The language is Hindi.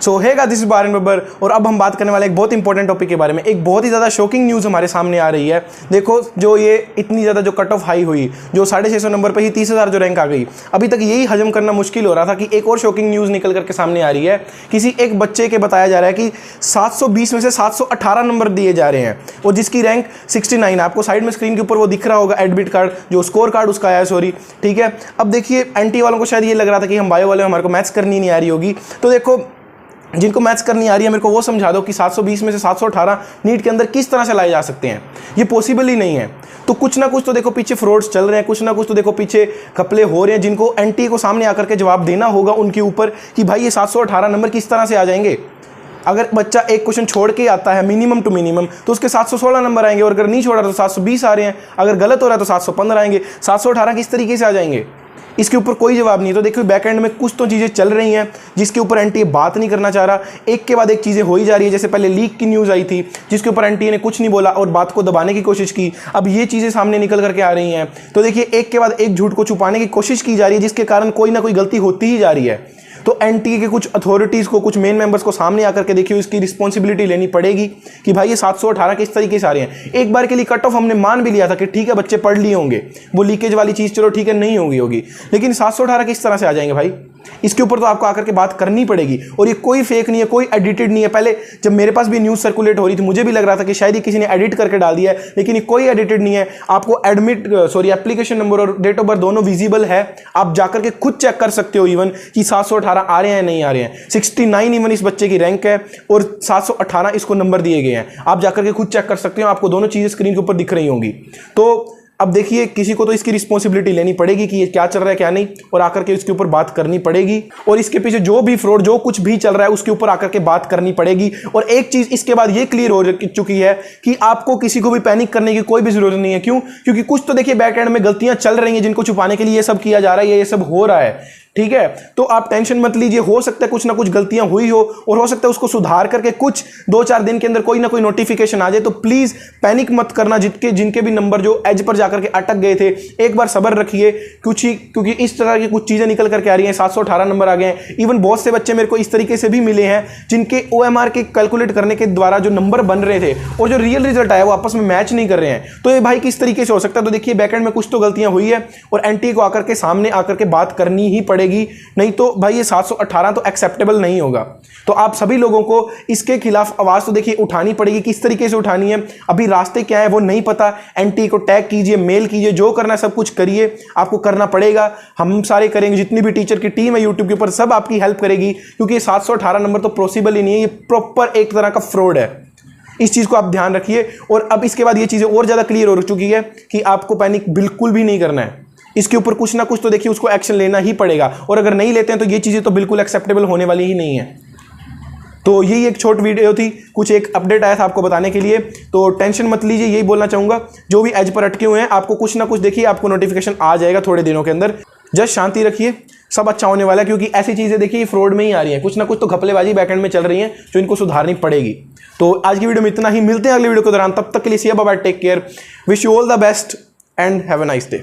सो हेगा दिस इज बारन बब्बर और अब हम बात करने वाले एक बहुत इंपॉर्टेंट टॉपिक के बारे में। एक बहुत ही ज़्यादा शॉकिंग न्यूज़ हमारे सामने आ रही है। देखो जो ये इतनी ज़्यादा जो कट ऑफ हाई हुई, जो 650 नंबर पे ही 30,000 जो रैंक आ गई, अभी तक यही हजम करना मुश्किल हो रहा था कि एक और शॉकिंग न्यूज़ निकल करके सामने आ रही है। किसी एक बच्चे के बताया जा रहा है कि 720 में से 718 नंबर दिए जा रहे हैं और जिसकी रैंक 69 है। आपको साइड में स्क्रीन के ऊपर वो दिख रहा होगा एडमिट कार्ड, जो स्कोर कार्ड उसका आया, सॉरी, ठीक है। अब देखिए एनटी वालों को शायद ये लग रहा था कि हम बायो वाले हमारे को मैथ्स करनी नहीं आ रही होगी, तो देखो जिनको मैथ्स करनी आ रही है मेरे को वो समझा दो कि 720 में से 718 नीट के अंदर किस तरह से लाए जा सकते हैं। ये पॉसिबल ही नहीं है। तो कुछ ना कुछ तो देखो पीछे फ्रॉड्स चल रहे हैं, कुछ ना कुछ तो देखो पीछे घपले हो रहे हैं, जिनको एनटी को सामने आकर के जवाब देना होगा उनके ऊपर कि भाई ये 718 नंबर किस तरह से आ जाएंगे। अगर बच्चा एक क्वेश्चन छोड़ के आता है मिनिमम टू मिनिमम तो उसके 716 नंबर आएंगे, और अगर नहीं छोड़ा तो 720 आ रहे हैं, अगर गलत हो रहा है तो 715 आएंगे, 718 किस तरीके से आ जाएंगे, इसके ऊपर कोई जवाब नहीं है। तो देखो बैक एंड में कुछ तो चीज़ें चल रही हैं जिसके ऊपर एनटीए बात नहीं करना चाह रहा। एक के बाद एक चीज़ें हो ही जा रही है। जैसे पहले लीक की न्यूज़ आई थी जिसके ऊपर एनटीए ने कुछ नहीं बोला और बात को दबाने की कोशिश की, अब ये चीज़ें सामने निकल करके आ रही हैं। तो देखिए एक के बाद एक झूठ को छुपाने की कोशिश की जा रही है जिसके कारण कोई ना कोई गलती होती ही जा रही है। तो एनटीए के कुछ अथॉरिटीज़ को, कुछ मेन मेंबर्स को सामने आकर के देखिए इसकी रिस्पॉन्सिबिलिटी लेनी पड़ेगी कि भाई ये 718 किस तरीके से आ रहे हैं। एक बार के लिए कट ऑफ हमने मान भी लिया था कि ठीक है बच्चे पढ़ लिए होंगे, वो लीकेज वाली चीज़ चलो ठीक है नहीं होगी, लेकिन 718 किस तरह से आ जाएंगे भाई, इसके ऊपर तो आपको आकर के बात करनी पड़ेगी। और ये कोई फेक नहीं है, कोई एडिटेड नहीं है। पहले जब मेरे पास भी न्यूज़ सर्कुलेट हो रही थी मुझे भी लग रहा था कि शायद ये किसी ने एडिट करके डाल दिया है, लेकिन ये कोई एडिटेड नहीं है। आपको एप्लीकेशन नंबर और डेट ऑफ बर्थ दोनों विजिबल है, आप जाकर के खुद चेक कर सकते हो इवन कि 718 आ रहे हैं नहीं आ रहे हैं। 69 इवन इस बच्चे की रैंक है और 718 इसको नंबर दिए गए हैं, आप जाकर के खुद चेक कर सकते हो, आपको दोनों चीज़ें स्क्रीन के ऊपर दिख रही होंगी। तो अब देखिए किसी को तो इसकी रिस्पॉन्सिबिलिटी लेनी पड़ेगी कि ये क्या चल रहा है क्या नहीं, और आकर के इसके ऊपर बात करनी पड़ेगी। और इसके पीछे जो भी फ्रॉड जो कुछ भी चल रहा है उसके ऊपर आकर के बात करनी पड़ेगी। और एक चीज इसके बाद ये क्लियर हो चुकी है कि आपको किसी को भी पैनिक करने की कोई भी जरूरत नहीं है। क्यों? क्योंकि कुछ तो देखिए बैक एंड में गलतियां चल रही हैं जिनको छुपाने के लिए ये सब किया जा रहा है, ये सब हो रहा है, ठीक है। तो आप टेंशन मत लीजिए, हो सकता है कुछ ना कुछ गलतियां हुई हो और हो सकता है उसको सुधार करके कुछ 2-4 दिन के अंदर कोई ना कोई नोटिफिकेशन आ जाए। तो प्लीज पैनिक मत करना। जिनके भी नंबर जो एज पर जाकर के अटक गए थे, एक बार सब्र रखिए क्योंकि इस तरह की कुछ चीजें निकल करके आ रही हैं। 718 नंबर आ गए हैं। इवन बहुत से बच्चे मेरे को इस तरीके से भी मिले हैं जिनके OMR के कैलकुलेट करने के द्वारा जो नंबर बन रहे थे और जो रियल रिजल्ट आया वो आपस में मैच नहीं कर रहे हैं। तो ये भाई किस तरीके से हो सकता है? तो देखिए बैकएंड में कुछ तो गलतियां हुई है और एनटीए को आकर के सामने आकर के बात करनी ही पड़ेगी, नहीं तो भाई ये 718 तो एक्सेप्टेबल नहीं होगा। तो आप सभी लोगों को इसके खिलाफ आवाज तो देखिए उठानी पड़ेगी। किस तरीके से उठानी है अभी रास्ते क्या है वो नहीं पता। एनटीए को टैग कीजिए, मेल कीजिए, जो करना है सब कुछ करिए, आपको करना पड़ेगा। हम सारे करेंगे, जितनी भी टीचर की टीम है यूट्यूब के ऊपर सब आपकी हेल्प करेगी, क्योंकि ये 718 नंबर तो पॉसिबल ही नहीं है, ये प्रॉपर एक तरह का फ्रॉड है। इस चीज को आप ध्यान रखिए। और अब इसके बाद ये चीजें और ज्यादा क्लियर हो चुकी है कि आपको पैनिक बिल्कुल भी नहीं करना है। इसके ऊपर कुछ ना कुछ तो देखिए उसको एक्शन लेना ही पड़ेगा, और अगर नहीं लेते हैं तो ये चीजें तो बिल्कुल एक्सेप्टेबल होने वाली ही नहीं है। तो यही एक छोटी वीडियो थी, कुछ एक अपडेट आया था आपको बताने के लिए। तो टेंशन मत लीजिए, यही बोलना चाहूंगा। जो भी एज पर अटके हुए हैं आपको कुछ ना कुछ देखिए आपको नोटिफिकेशन आ जाएगा थोड़े दिनों के अंदर। जस्ट शांति रखिए, सब अच्छा होने वाला है, क्योंकि ऐसी चीजें देखिए फ्रॉड में ही आ रही हैं। कुछ ना कुछ तो घपलेबाजी बैकएंड में चल रही है जो इनको सुधारनी पड़ेगी। तो आज की वीडियो में इतना ही, मिलते हैं अगली वीडियो के दौरान। तब तक के लिए see bye, take care, wish you all the best and have a nice day.